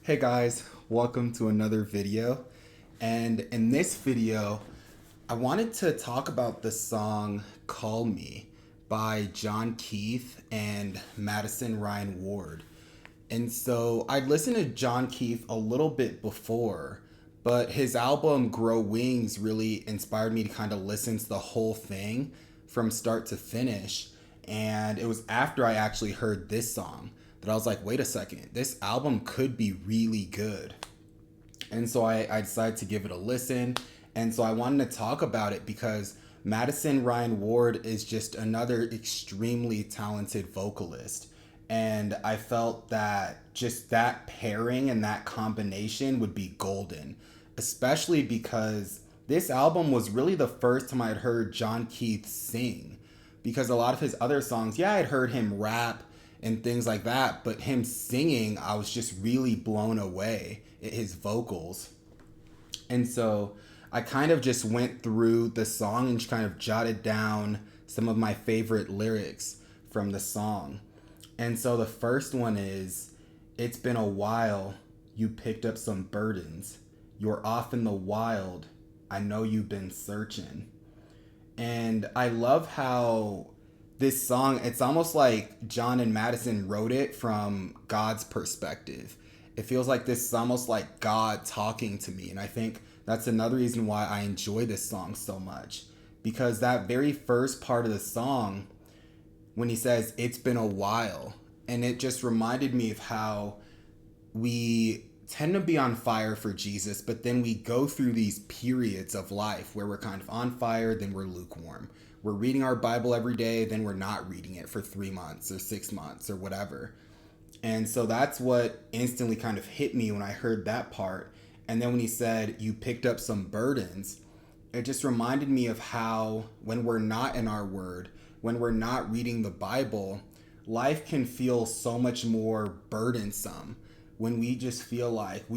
Hey guys, welcome to another video. And in this video, I wanted to talk about the song Call Me by John Keith and Madison Ryann Ward. And so I'd listened to John Keith a little bit before, but his album Grow Wings really inspired me to kind of listen to the whole thing from start to finish. And it was after I actually heard this song that I was like, wait a second, this album could be really good. And so I decided to give it a listen. And so I wanted to talk about it because Madison Ryann Ward is just another extremely talented vocalist. And I felt that just that pairing and that combination would be golden, especially because this album was really the first time I'd heard John Keith sing. Because a lot of his other songs, yeah, I'd heard him rap and things like that, but him singing, I was just really blown away at his vocals. And so I kind of just went through the song and just kind of jotted down some of my favorite lyrics from the song. And so the first one is, "It's been a while, you picked up some burdens. You're off in the wild, I know you've been searching." And I love how this song, it's almost like John and Madison wrote it from God's perspective. It feels like this is almost like God talking to me. And I think that's another reason why I enjoy this song so much. Because that very first part of the song, when he says, "It's been a while," and it just reminded me of how we tend to be on fire for Jesus, but then we go through these periods of life where we're kind of on fire, then we're lukewarm. We're reading our Bible every day, then we're not reading it for 3 months or 6 months or whatever. And so that's what instantly kind of hit me when I heard that part. And then when he said, "You picked up some burdens," it just reminded me of how when we're not in our word, when we're not reading the Bible, life can feel so much more burdensome. When we just feel like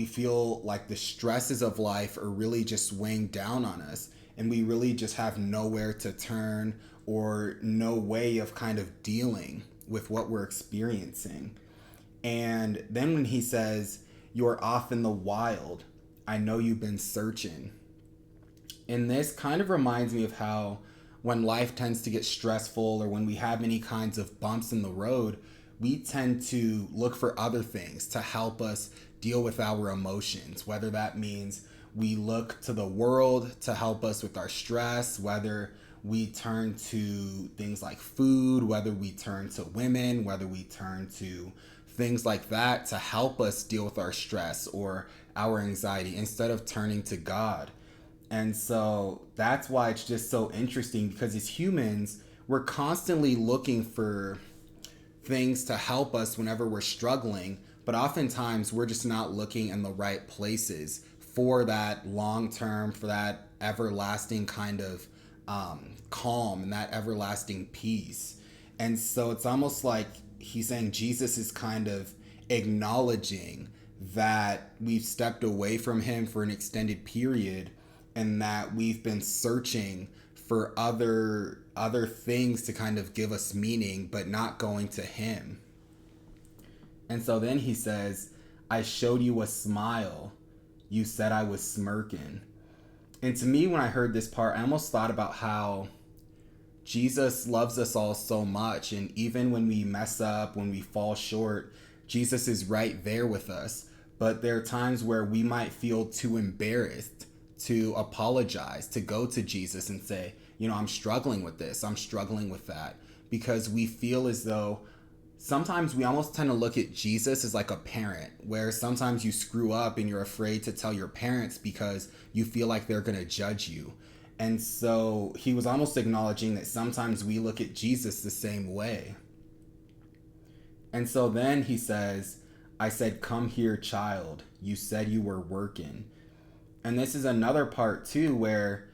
the stresses of life are really just weighing down on us, and we really just have nowhere to turn or no way of kind of dealing with what we're experiencing. And then when he says, "You're off in the wild, I know you've been searching." And this kind of reminds me of how when life tends to get stressful or when we have any kinds of bumps in the road, we tend to look for other things to help us deal with our emotions, whether that means we look to the world to help us with our stress, whether we turn to things like food, whether we turn to women, whether we turn to things like that to help us deal with our stress or our anxiety instead of turning to God. And so that's why it's just so interesting, because as humans, we're constantly looking for things to help us whenever we're struggling, but oftentimes we're just not looking in the right places for that long term, for that everlasting kind of calm and that everlasting peace. And so it's almost like he's saying Jesus is kind of acknowledging that we've stepped away from him for an extended period and that we've been searching for other things to kind of give us meaning, but not going to him. And so then he says, "I showed you a smile. You said I was smirking." And to me, when I heard this part, I almost thought about how Jesus loves us all so much. And even when we mess up, when we fall short, Jesus is right there with us. But there are times where we might feel too embarrassed to apologize, to go to Jesus and say, I'm struggling with this, I'm struggling with that. Because we feel as though sometimes we almost tend to look at Jesus as like a parent, where sometimes you screw up and you're afraid to tell your parents because you feel like they're going to judge you. And so he was almost acknowledging that sometimes we look at Jesus the same way. And so then he says, "I said, 'Come here, child. You said you were working.'" And this is another part too where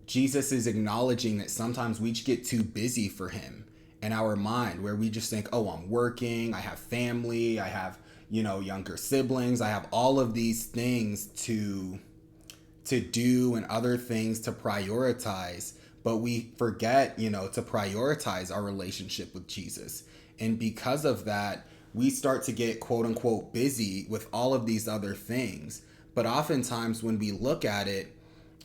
Jesus is acknowledging that sometimes we just get too busy for him in our mind, where we just think, "Oh, I'm working, I have family, I have, younger siblings, I have all of these things to do and other things to prioritize." But we forget, to prioritize our relationship with Jesus. And because of that, we start to get quote unquote busy with all of these other things. But oftentimes when we look at it,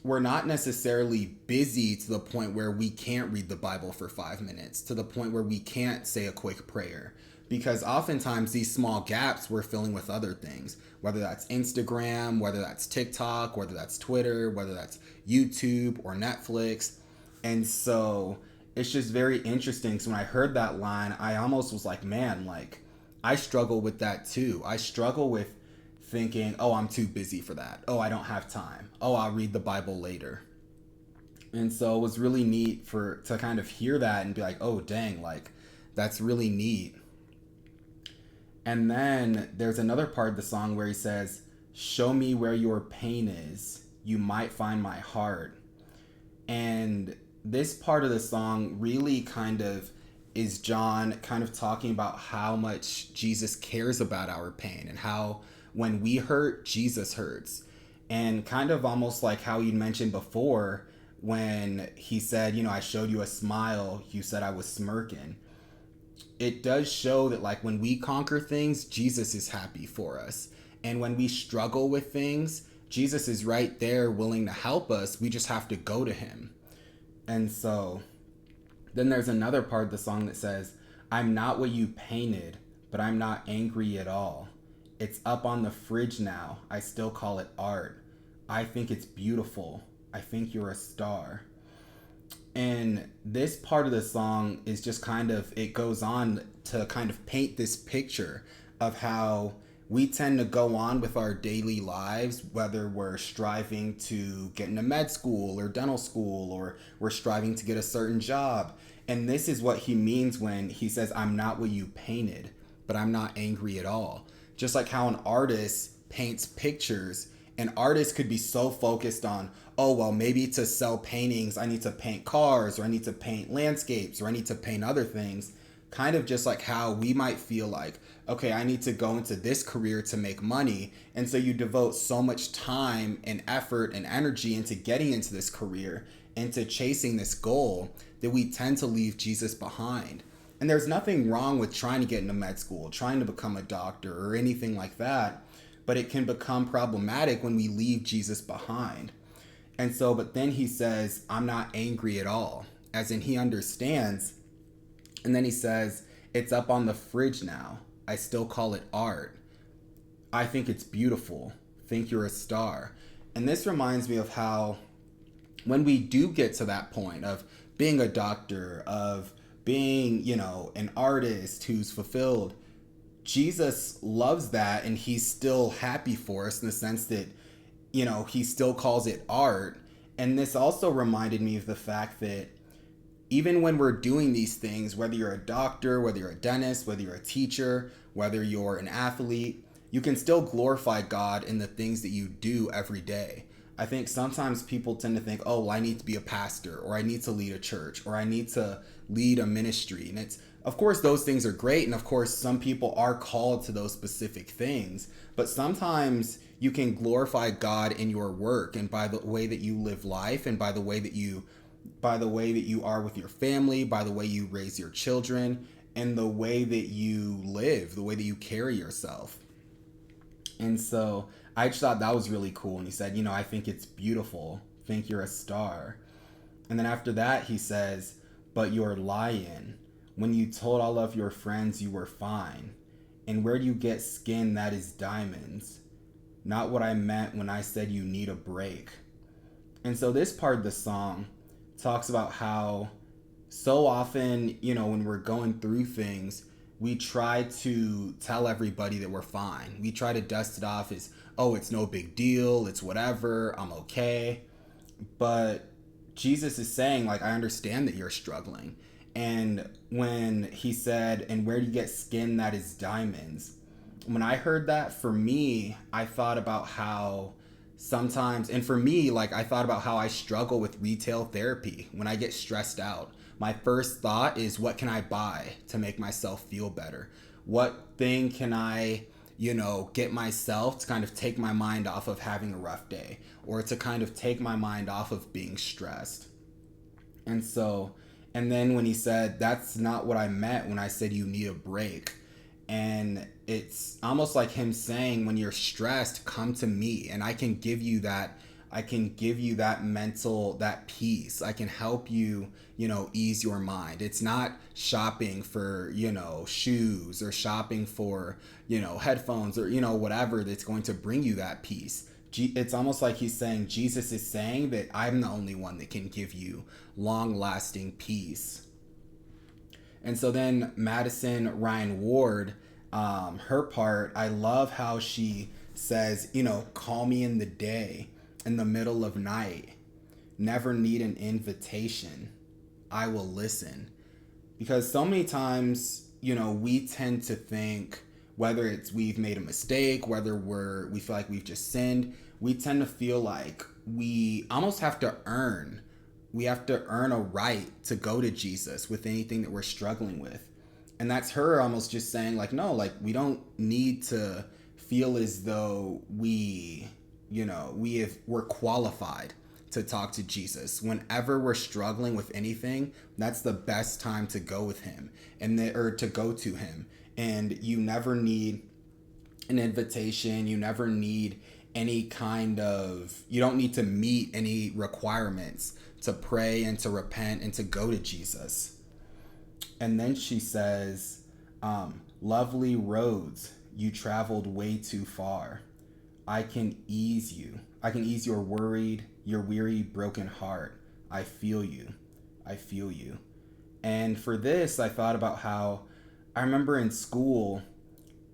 we're not necessarily busy to the point where we can't read the Bible for 5 minutes, to the point where we can't say a quick prayer. Because oftentimes these small gaps we're filling with other things, whether that's Instagram, whether that's TikTok, whether that's Twitter, whether that's YouTube or Netflix. And so it's just very interesting. So when I heard that line, I almost was like, man, like I struggle with that too. I struggle with thinking, oh, I'm too busy for that. Oh, I don't have time. Oh, I'll read the Bible later. And so it was really neat to kind of hear that and be like, oh, dang, like that's really neat. And then there's another part of the song where he says, show me where your pain is. You might find my heart. And this part of the song really kind of is John kind of talking about how much Jesus cares about our pain and how when we hurt, Jesus hurts. And kind of almost like how you mentioned before when he said, I showed you a smile, you said I was smirking. It does show that like when we conquer things, Jesus is happy for us. And when we struggle with things, Jesus is right there willing to help us. We just have to go to him. And so then there's another part of the song that says, I'm not what you painted, but I'm not angry at all. It's up on the fridge now. I still call it art. I think it's beautiful. I think you're a star. And this part of the song is just kind of, it goes on to kind of paint this picture of how we tend to go on with our daily lives, whether we're striving to get into med school or dental school, or we're striving to get a certain job. And this is what he means when he says, I'm not what you painted, but I'm not angry at all. Just like how an artist paints pictures, an artist could be so focused on, oh, well, maybe to sell paintings, I need to paint cars, or I need to paint landscapes, or I need to paint other things. Kind of just like how we might feel like, okay, I need to go into this career to make money. And so you devote so much time and effort and energy into getting into this career, into chasing this goal, that we tend to leave Jesus behind. And there's nothing wrong with trying to get into med school, trying to become a doctor or anything like that. But it can become problematic when we leave Jesus behind. And so, but then he says, I'm not angry at all, as in he understands. And then he says, it's up on the fridge now. I still call it art. I think it's beautiful. Think you're a star. And this reminds me of how when we do get to that point of being a doctor, of being, an artist who's fulfilled, Jesus loves that, and he's still happy for us in the sense that, he still calls it art. And this also reminded me of the fact that even when we're doing these things, whether you're a doctor, whether you're a dentist, whether you're a teacher, whether you're an athlete, you can still glorify God in the things that you do every day. I think sometimes people tend to think, oh, well, I need to be a pastor, or I need to lead a church, or I need to lead a ministry. And it's, of course, those things are great. And of course, some people are called to those specific things. But sometimes you can glorify God in your work and by the way that you live life, and by the way that you are with your family, by the way you raise your children, and the way that you live, the way that you carry yourself. And so I just thought that was really cool. And he said, I think it's beautiful. Think you're a star. And then after that, he says, but you're lying. When you told all of your friends you were fine. And where do you get skin that is diamonds? Not what I meant when I said you need a break. And so this part of the song talks about how so often, when we're going through things, we try to tell everybody that we're fine. We try to dust it off as, oh, it's no big deal, it's whatever, I'm okay. But Jesus is saying, like, I understand that you're struggling. And when he said, and where do you get skin that is diamonds? When I heard that, for me, I thought about how sometimes, and for me, like, I thought about how I struggle with retail therapy when I get stressed out. My first thought is, what can I buy to make myself feel better? What thing can I, get myself to kind of take my mind off of having a rough day, or to kind of take my mind off of being stressed? And then when he said, that's not what I meant when I said you need a break. And it's almost like him saying, when you're stressed, come to me and I can give you that. I can give you that mental, that peace. I can help you, ease your mind. It's not shopping for, shoes, or shopping for, headphones, or, whatever that's going to bring you that peace. It's almost like he's saying, Jesus is saying that I'm the only one that can give you long lasting peace. And so then Madison Ryann Ward, her part, I love how she says, call me in the day, in the middle of night. Never need an invitation. I will listen. Because so many times, we tend to think, whether it's we've made a mistake, whether we feel like we've just sinned, we tend to feel like we almost have to earn. We have to earn a right to go to Jesus with anything that we're struggling with. And that's her almost just saying, like, no, like, we don't need to feel as though we're qualified to talk to Jesus. Whenever we're struggling with anything, that's the best time to go with him, or to go to him. And you never need an invitation. You never need any kind of, you don't need to meet any requirements to pray and to repent and to go to Jesus. And then she says, lovely roads, you traveled way too far. I can ease you. I can ease your weary, broken heart. I feel you. I feel you. And for this, I thought about how I remember in school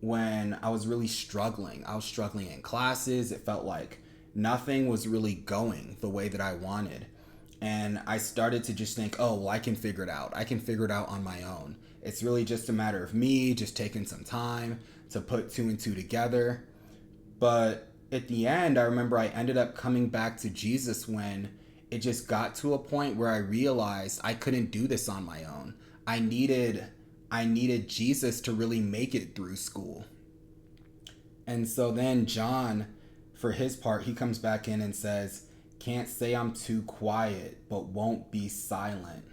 when I was really struggling. I was struggling in classes. It felt like nothing was really going the way that I wanted. And I started to just think, oh, well, I can figure it out. I can figure it out on my own. It's really just a matter of me just taking some time to put two and two together. But at the end, I remember I ended up coming back to Jesus when it just got to a point where I realized I couldn't do this on my own. I needed Jesus to really make it through school. And so then John, for his part, he comes back in and says, can't say I'm too quiet, but won't be silent.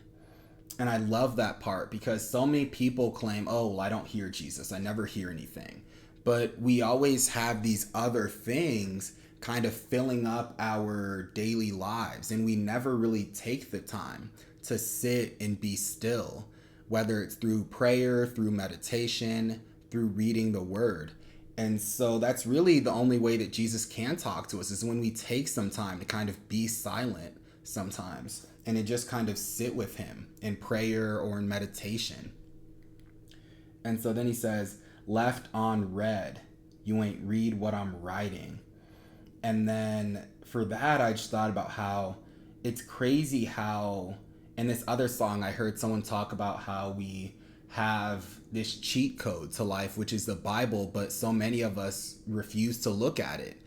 And I love that part because so many people claim, oh, well, I don't hear Jesus. I never hear anything. But we always have these other things kind of filling up our daily lives. And we never really take the time to sit and be still, whether it's through prayer, through meditation, through reading the word. And so that's really the only way that Jesus can talk to us, is when we take some time to kind of be silent sometimes and just kind of sit with him in prayer or in meditation. And so then he says, left on red, you ain't read what I'm writing. And then for that, I just thought about how it's crazy how in this other song, I heard someone talk about how we have this cheat code to life, which is the Bible, but so many of us refuse to look at it.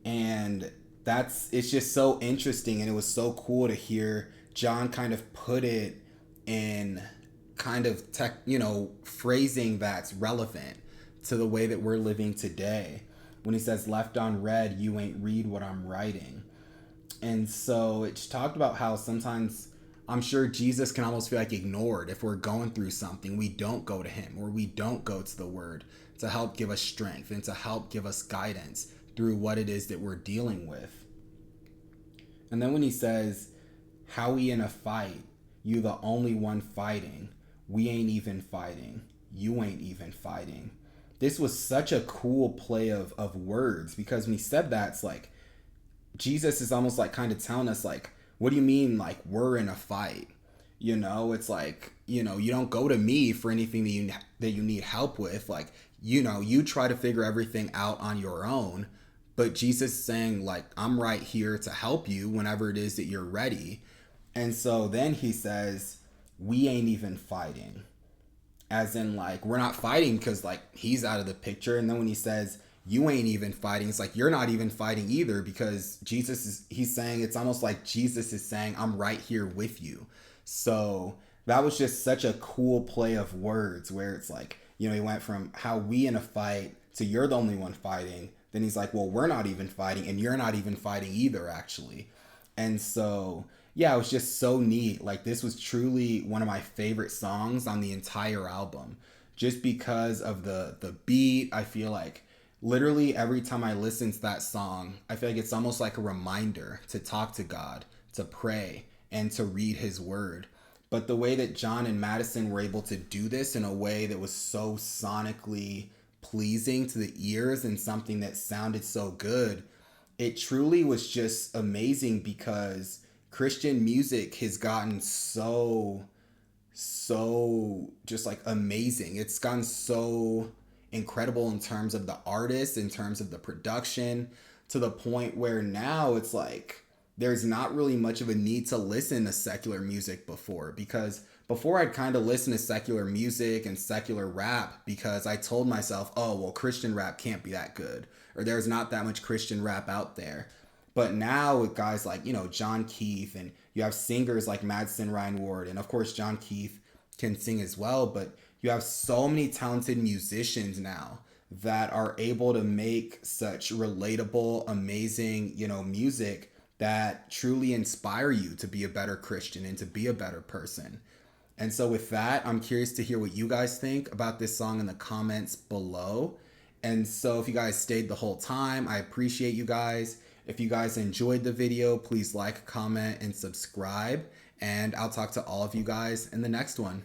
And it's just so interesting. And it was so cool to hear John kind of put it in kind of phrasing that's relevant to the way that we're living today. When he says, left on red, you ain't read what I'm writing. And so it's talked about how sometimes I'm sure Jesus can almost feel like ignored if we're going through something. We don't go to him, or we don't go to the word to help give us strength and to help give us guidance through what it is that we're dealing with. And then when he says, how we in a fight, you the only one fighting. We ain't even fighting. You ain't even fighting. This was such a cool play of words, because when he said that, it's like Jesus is almost like kind of telling us, like, what do you mean, like, we're in a fight? It's like, you don't go to me for anything that you need help with. Like, you try to figure everything out on your own. But Jesus is saying, like, I'm right here to help you whenever it is that you're ready. And so then he says, we ain't even fighting. As in, like, we're not fighting because, like, he's out of the picture. And then when he says, you ain't even fighting, it's like, you're not even fighting either, because he's saying, it's almost like Jesus is saying, I'm right here with you. So that was just such a cool play of words, where it's like, he went from how we in a fight to you're the only one fighting. Then he's like, well, we're not even fighting, and you're not even fighting either, actually. And so, yeah, it was just so neat. Like, this was truly one of my favorite songs on the entire album, just because of the beat. I feel like literally every time I listen to that song, I feel like it's almost like a reminder to talk to God, to pray, and to read his word. But the way that John and Madison were able to do this in a way that was so sonically pleasing to the ears and something that sounded so good, it truly was just amazing because Christian music has gotten so just like amazing. It's gotten so incredible in terms of the artists, in terms of the production, to the point where now it's like there's not really much of a need to listen to secular music before, because before I'd kind of listen to secular music and secular rap because I told myself, oh, well, Christian rap can't be that good, or there's not that much Christian rap out there. But now with guys like, John Keith, and you have singers like Madison, Ryann Ward, and of course John Keith can sing as well, but you have so many talented musicians now that are able to make such relatable, amazing, music that truly inspire you to be a better Christian and to be a better person. And so with that, I'm curious to hear what you guys think about this song in the comments below. And so if you guys stayed the whole time, I appreciate you guys. If you guys enjoyed the video, please like, comment, and subscribe. And I'll talk to all of you guys in the next one.